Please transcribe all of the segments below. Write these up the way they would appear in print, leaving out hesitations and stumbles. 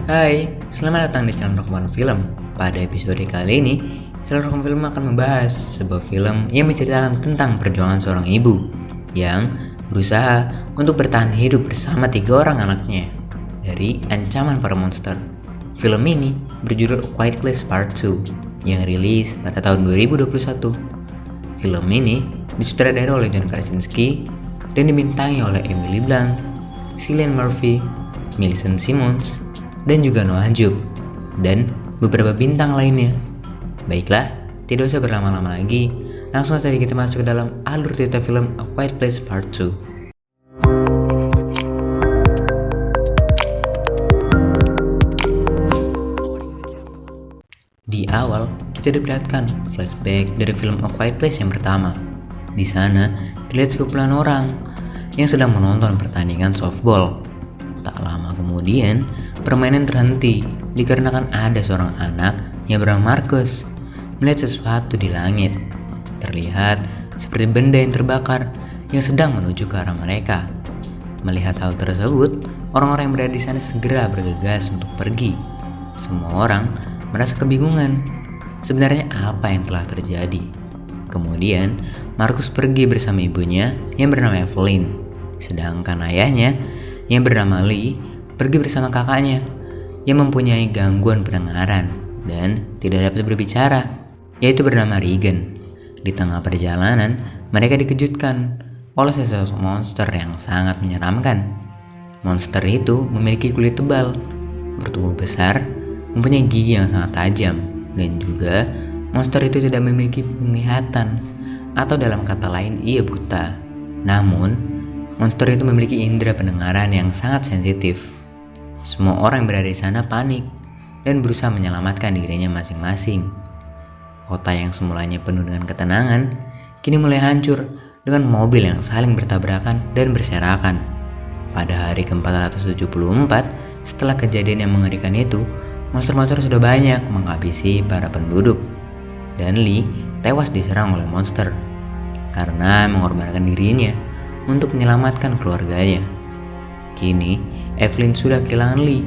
Hai, selamat datang di channel Rockman Film. Pada episode kali ini, channel Rockman Film akan membahas sebuah film yang menceritakan tentang perjuangan seorang ibu yang berusaha untuk bertahan hidup bersama 3 orang anaknya dari ancaman para monster. Film ini berjudul A Quiet Place Part 2 yang rilis pada tahun 2021. Film ini disutradarai oleh John Krasinski dan dibintangi oleh Emily Blunt, Cillian Murphy, Millicent Simmonds, dan juga Noah Jupe, dan beberapa bintang lainnya. Baiklah, tidak usah berlama-lama lagi, langsung saja kita masuk ke dalam alur cerita film A Quiet Place Part 2. Di awal, kita diperlihatkan flashback dari film A Quiet Place yang pertama. Di sana, terlihat sekumpulan orang yang sedang menonton pertandingan softball. Tak lama kemudian, permainan terhenti dikarenakan ada seorang anak yang bernama Marcus melihat sesuatu di langit. Terlihat seperti benda yang terbakar yang sedang menuju ke arah mereka. Melihat hal tersebut, orang-orang yang berada di sana segera bergegas untuk pergi. Semua orang merasa kebingungan. Sebenarnya apa yang telah terjadi? Kemudian, Marcus pergi bersama ibunya yang bernama Evelyn. Sedangkan ayahnya yang bernama Lee pergi bersama kakaknya yang mempunyai gangguan pendengaran dan tidak dapat berbicara, yaitu bernama Regan. Di tengah perjalanan, mereka dikejutkan oleh sesosok monster yang sangat menyeramkan. Monster itu memiliki kulit tebal, bertubuh besar, mempunyai gigi yang sangat tajam, dan juga monster itu tidak memiliki penglihatan, atau dalam kata lain ia buta. Namun, monster itu memiliki indera pendengaran yang sangat sensitif. Semua orang yang berada di sana panik dan berusaha menyelamatkan dirinya masing-masing. Kota yang semulanya penuh dengan ketenangan, kini mulai hancur dengan mobil yang saling bertabrakan dan berserakan. Pada hari ke-474 setelah kejadian yang mengerikan itu, monster-monster sudah banyak menghabisi para penduduk. Dan Lee tewas diserang oleh monster karena mengorbankan dirinya untuk menyelamatkan keluarganya. Kini, Evelyn sudah kehilangan Lee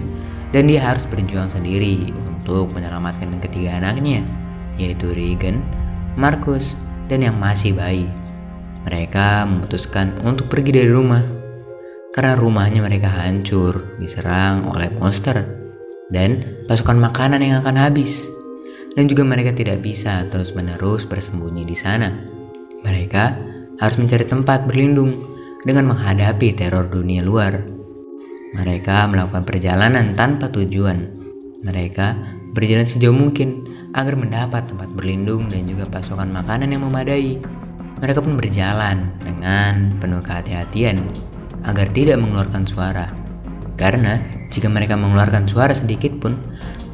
dan dia harus berjuang sendiri untuk menyelamatkan ketiga anaknya, yaitu Regan, Marcus, dan yang masih bayi. Mereka memutuskan untuk pergi dari rumah karena rumahnya mereka hancur diserang oleh monster dan pasukan makanan yang akan habis. Dan juga mereka tidak bisa terus-menerus bersembunyi di sana. Mereka harus mencari tempat berlindung dengan menghadapi teror dunia luar. Mereka melakukan perjalanan tanpa tujuan. Mereka berjalan sejauh mungkin agar mendapat tempat berlindung dan juga pasokan makanan yang memadai. Mereka pun berjalan dengan penuh kehati-hatian agar tidak mengeluarkan suara. Karena jika mereka mengeluarkan suara sedikit pun,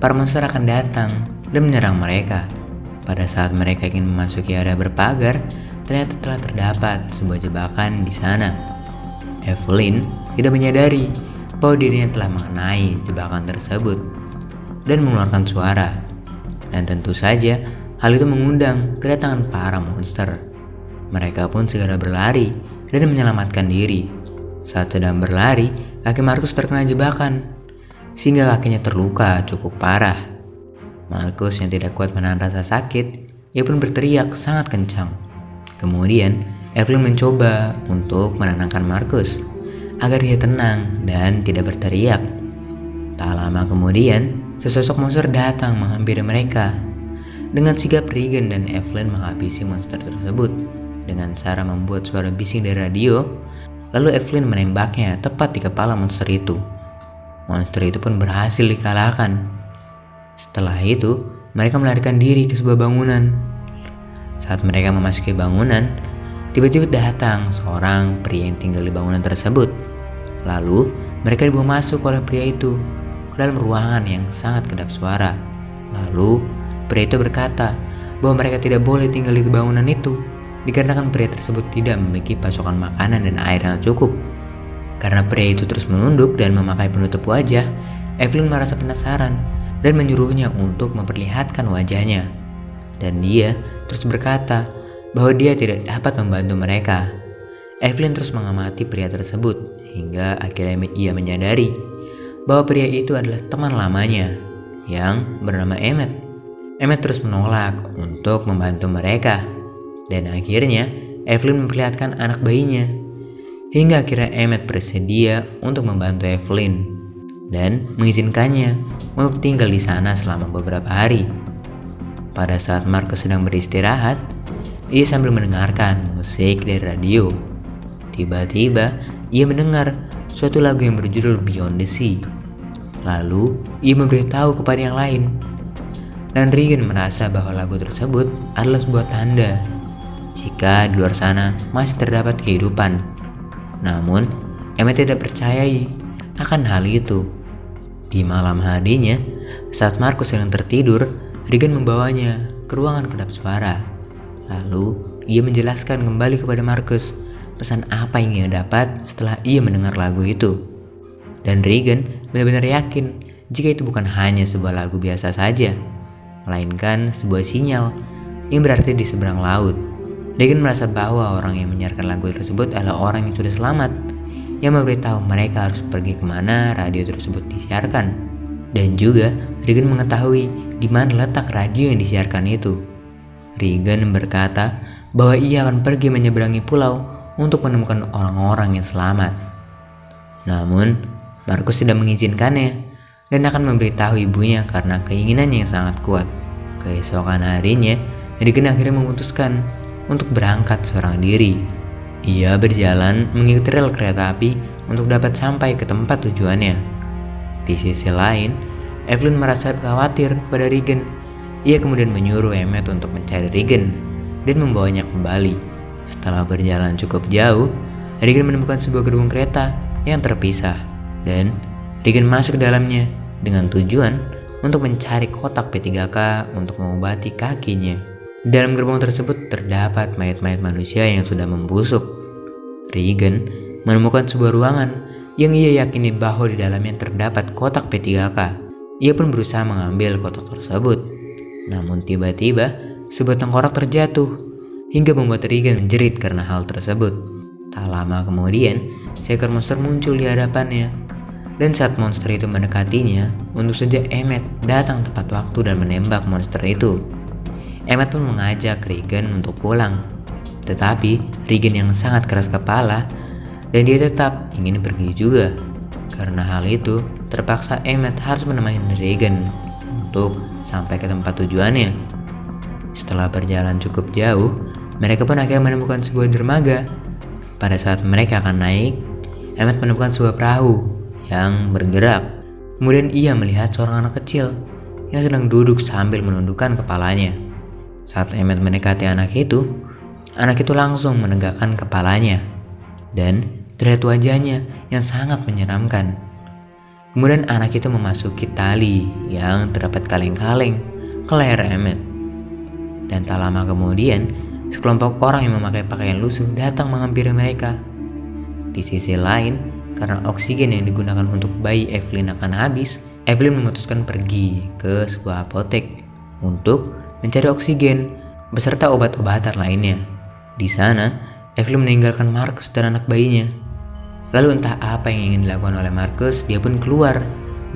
para monster akan datang dan menyerang mereka. Pada saat mereka ingin memasuki area berpagar, ternyata telah terdapat sebuah jebakan di sana. Evelyn tidak menyadari bahwa dirinya telah mengenai jebakan tersebut dan mengeluarkan suara. Dan tentu saja hal itu mengundang kedatangan para monster. Mereka pun segera berlari dan menyelamatkan diri. Saat sedang berlari, kaki Marcus terkena jebakan sehingga kakinya terluka cukup parah. Marcus yang tidak kuat menahan rasa sakit, ia pun berteriak sangat kencang. Kemudian, Evelyn mencoba untuk menenangkan Marcus agar dia tenang dan tidak berteriak. Tak lama kemudian, sesosok monster datang menghampiri mereka. Dengan sigap Regan dan Evelyn menghabisi monster tersebut dengan cara membuat suara bising dari radio. Lalu Evelyn menembaknya tepat di kepala monster itu. Monster itu pun berhasil dikalahkan. Setelah itu, mereka melarikan diri ke sebuah bangunan. Saat mereka memasuki bangunan, tiba-tiba datang seorang pria yang tinggal di bangunan tersebut. Lalu, mereka dibawa masuk oleh pria itu ke dalam ruangan yang sangat kedap suara. Lalu, pria itu berkata bahwa mereka tidak boleh tinggal di bangunan itu dikarenakan pria tersebut tidak memiliki pasokan makanan dan air yang cukup. Karena pria itu terus menunduk dan memakai penutup wajah, Evelyn merasa penasaran dan menyuruhnya untuk memperlihatkan wajahnya. Dan dia terus berkata bahwa dia tidak dapat membantu mereka. Evelyn terus mengamati pria tersebut hingga akhirnya ia menyadari bahwa pria itu adalah teman lamanya yang bernama Emmet. Emmet terus menolak untuk membantu mereka, dan akhirnya Evelyn memperlihatkan anak bayinya. Hingga akhirnya Emmet bersedia untuk membantu Evelyn dan mengizinkannya untuk tinggal di sana selama beberapa hari. Pada saat Marcus sedang beristirahat, ia sambil mendengarkan musik dari radio. Tiba-tiba, ia mendengar suatu lagu yang berjudul Beyond the Sea. Lalu, ia memberitahu kepada yang lain. Dan Regan merasa bahwa lagu tersebut adalah sebuah tanda jika di luar sana masih terdapat kehidupan. Namun, Emmet tidak percayai akan hal itu. Di malam harinya, saat Marcus sedang tertidur, Regan membawanya ke ruangan kedap suara. Lalu, ia menjelaskan kembali kepada Marcus pesan apa yang ia dapat setelah ia mendengar lagu itu. Dan Regan benar-benar yakin jika itu bukan hanya sebuah lagu biasa saja, melainkan sebuah sinyal yang berarti di seberang laut. Regan merasa bahwa orang yang menyiarkan lagu tersebut adalah orang yang sudah selamat, yang memberitahu mereka harus pergi kemana radio tersebut disiarkan. Dan juga Regan mengetahui di mana letak radio yang disiarkan itu. Regan berkata bahwa ia akan pergi menyeberangi pulau untuk menemukan orang-orang yang selamat. Namun, Marcus tidak mengizinkannya dan akan memberitahu ibunya karena keinginannya yang sangat kuat. Keesokan harinya, Regan akhirnya memutuskan untuk berangkat seorang diri. Ia berjalan mengikuti rel kereta api untuk dapat sampai ke tempat tujuannya. Di sisi lain, Evelyn merasa khawatir pada Regan. Ia kemudian menyuruh Emmet untuk mencari Regan dan membawanya kembali. Setelah berjalan cukup jauh, Regan menemukan sebuah gerbong kereta yang terpisah dan Regan masuk ke dalamnya dengan tujuan untuk mencari kotak P3K untuk mengobati kakinya. Dalam gerbong tersebut terdapat mayat-mayat manusia yang sudah membusuk. Regan menemukan sebuah ruangan yang ia yakini bahwa di dalamnya terdapat kotak P3K. Ia pun berusaha mengambil kotak tersebut. Namun tiba-tiba sebuah tengkorak terjatuh hingga membuat Regan menjerit karena hal tersebut. Tak lama kemudian, seekor monster muncul di hadapannya. Dan saat monster itu mendekatinya, untung saja Emmet datang tepat waktu dan menembak monster itu. Emmet pun mengajak Regan untuk pulang. Tetapi Regan yang sangat keras kepala dan dia tetap ingin pergi juga. Karena hal itu, terpaksa Emmet harus menemani Regan untuk sampai ke tempat tujuannya. Setelah berjalan cukup jauh, mereka pun akhirnya menemukan sebuah dermaga. Pada saat mereka akan naik, Emmet menemukan sebuah perahu yang bergerak. Kemudian ia melihat seorang anak kecil yang sedang duduk sambil menundukkan kepalanya. Saat Emmet mendekati anak itu langsung menegakkan kepalanya dan terlihat wajahnya yang sangat menyeramkan. Kemudian anak itu memasuki tali yang terdapat kaleng-kaleng ke leher Emmet. Dan tak lama kemudian, sekelompok orang yang memakai pakaian lusuh datang menghampiri mereka. Di sisi lain, karena oksigen yang digunakan untuk bayi Evelyn akan habis, Evelyn memutuskan pergi ke sebuah apotek untuk mencari oksigen beserta obat-obatan lainnya. Di sana, Evelyn meninggalkan Marcus dan anak bayinya. Lalu entah apa yang ingin dilakukan oleh Marcus, dia pun keluar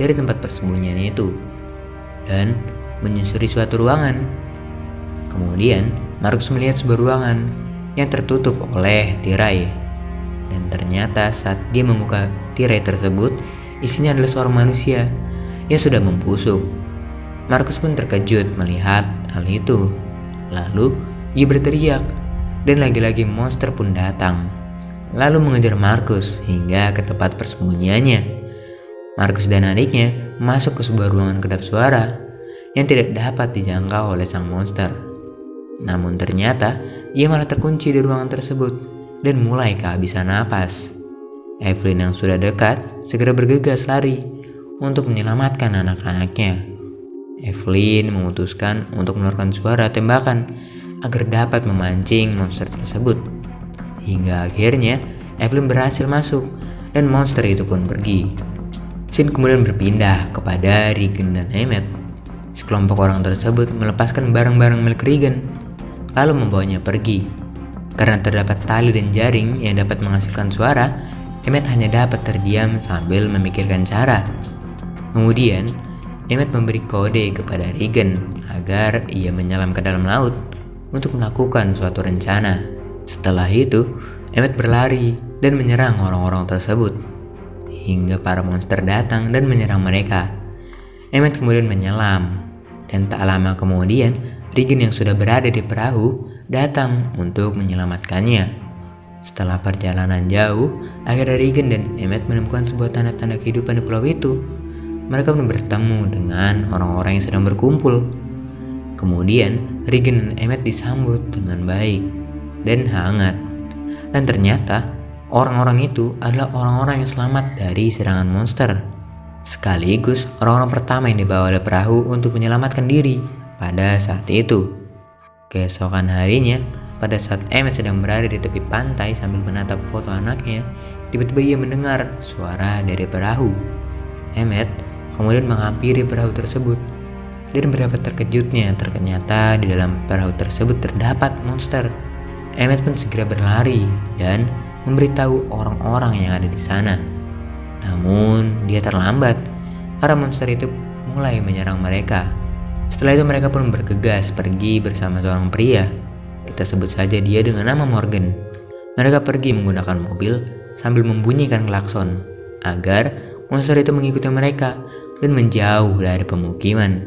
dari tempat persembunyian itu dan menyusuri suatu ruangan. Kemudian, Marcus melihat sebuah ruangan yang tertutup oleh tirai. Dan ternyata saat dia membuka tirai tersebut, isinya adalah seorang manusia yang sudah membusuk. Marcus pun terkejut melihat hal itu. Lalu ia berteriak dan lagi-lagi monster pun datang. Lalu mengejar Marcus hingga ke tempat persembunyiannya. Marcus dan adiknya masuk ke sebuah ruangan kedap suara yang tidak dapat dijangkau oleh sang monster. Namun ternyata ia malah terkunci di ruangan tersebut dan mulai kehabisan napas. Evelyn yang sudah dekat segera bergegas lari untuk menyelamatkan anak-anaknya. Evelyn memutuskan untuk mengeluarkan suara tembakan agar dapat memancing monster tersebut. Hingga akhirnya Evelyn berhasil masuk dan monster itu pun pergi. Scene kemudian berpindah kepada Regan dan Emmet. Sekelompok orang tersebut melepaskan barang-barang milik Regan lalu membawanya pergi. Karena terdapat tali dan jaring yang dapat menghasilkan suara, Emmet hanya dapat terdiam sambil memikirkan cara. Kemudian, Emmet memberi kode kepada Regan agar ia menyelam ke dalam laut untuk melakukan suatu rencana. Setelah itu, Emmet berlari dan menyerang orang-orang tersebut hingga para monster datang dan menyerang mereka. Emmet kemudian menyelam, dan tak lama kemudian Regan yang sudah berada di perahu datang untuk menyelamatkannya. Setelah perjalanan jauh, akhirnya Regan dan Emmet menemukan sebuah tanda-tanda kehidupan di pulau itu. Mereka pun bertemu dengan orang-orang yang sedang berkumpul. Kemudian, Regan dan Emmet disambut dengan baik dan hangat. Dan ternyata, orang-orang itu adalah orang-orang yang selamat dari serangan monster. Sekaligus orang-orang pertama yang dibawa oleh perahu untuk menyelamatkan diri pada saat itu. Keesokan harinya, pada saat Emmet sedang berada di tepi pantai sambil menatap foto anaknya, tiba-tiba ia mendengar suara dari perahu. Emmet kemudian menghampiri perahu tersebut, dan berapa terkejutnya ternyata di dalam perahu tersebut terdapat monster. Emmet pun segera berlari dan memberitahu orang-orang yang ada di sana. Namun dia terlambat karena monster itu mulai menyerang mereka. Setelah itu mereka pun bergegas pergi bersama seorang pria. Kita sebut saja dia dengan nama Morgan. Mereka pergi menggunakan mobil sambil membunyikan klakson agar monster itu mengikuti mereka dan menjauh dari pemukiman.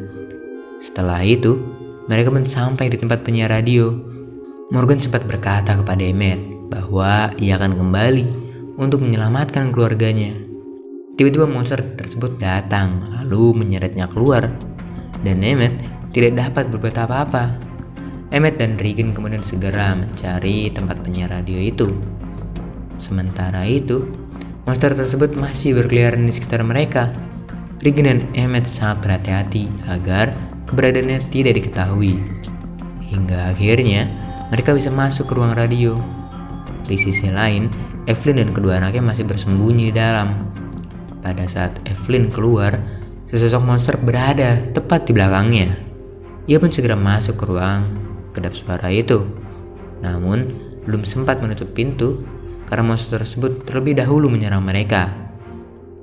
Setelah itu, mereka pun sampai di tempat penyiar radio. Morgan sempat berkata kepada Emmet bahwa ia akan kembali untuk menyelamatkan keluarganya. Tiba-tiba monster tersebut datang lalu menyeretnya keluar, dan Emmet tidak dapat berbuat apa-apa. Emmet dan Regan kemudian segera mencari tempat penyiar radio itu. Sementara itu, monster tersebut masih berkeliaran di sekitar mereka. Regan dan Emmet sangat berhati-hati agar keberadaannya tidak diketahui. Hingga akhirnya mereka bisa masuk ke ruang radio. Di sisi lain, Evelyn dan kedua anaknya masih bersembunyi di dalam. Pada saat Evelyn keluar, sesosok monster berada tepat di belakangnya. Ia pun segera masuk ke ruang kedap suara itu. Namun, belum sempat menutup pintu karena monster tersebut terlebih dahulu menyerang mereka.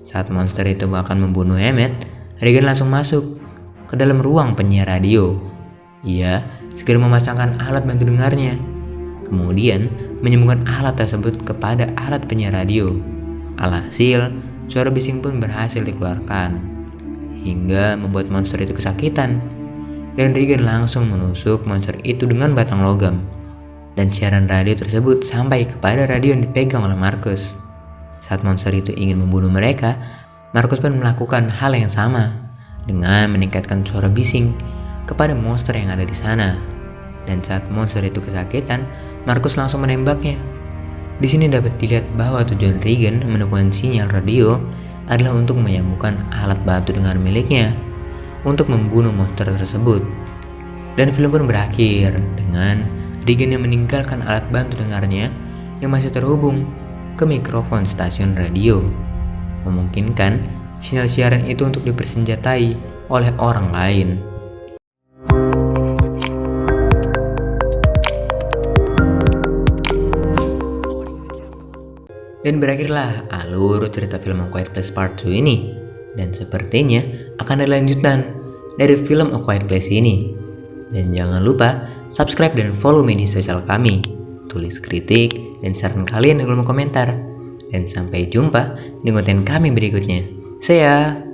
Saat monster itu akan membunuh Emmet, Regan langsung masuk ke dalam ruang penyiar radio. Ia segera memasangkan alat bantu dengarnya, kemudian menyambungkan alat tersebut kepada alat penyiar radio. Alhasil, suara bising pun berhasil dikeluarkan, hingga membuat monster itu kesakitan. Dan Regan langsung menusuk monster itu dengan batang logam. Dan siaran radio tersebut sampai kepada radio yang dipegang oleh Marcus. Saat monster itu ingin membunuh mereka, Marcus pun melakukan hal yang sama dengan meningkatkan suara bising kepada monster yang ada di sana. Dan saat monster itu kesakitan, Marcus langsung menembaknya. Di sini dapat dilihat bahwa tujuan Regan menemukan sinyal radio adalah untuk menyambungkan alat bantu dengar miliknya untuk membunuh monster tersebut. Dan film pun berakhir dengan Regan yang meninggalkan alat bantu dengarnya yang masih terhubung ke mikrofon stasiun radio, memungkinkan sinyal siaran itu untuk dipersenjatai oleh orang lain. Dan berakhirlah alur cerita film A Quiet Place Part 2 ini. Dan sepertinya akan ada lanjutan dari film A Quiet Place ini. Dan jangan lupa subscribe dan follow media sosial kami. Tulis kritik dan saran kalian di kolom komentar. Dan sampai jumpa di konten kami berikutnya. See ya!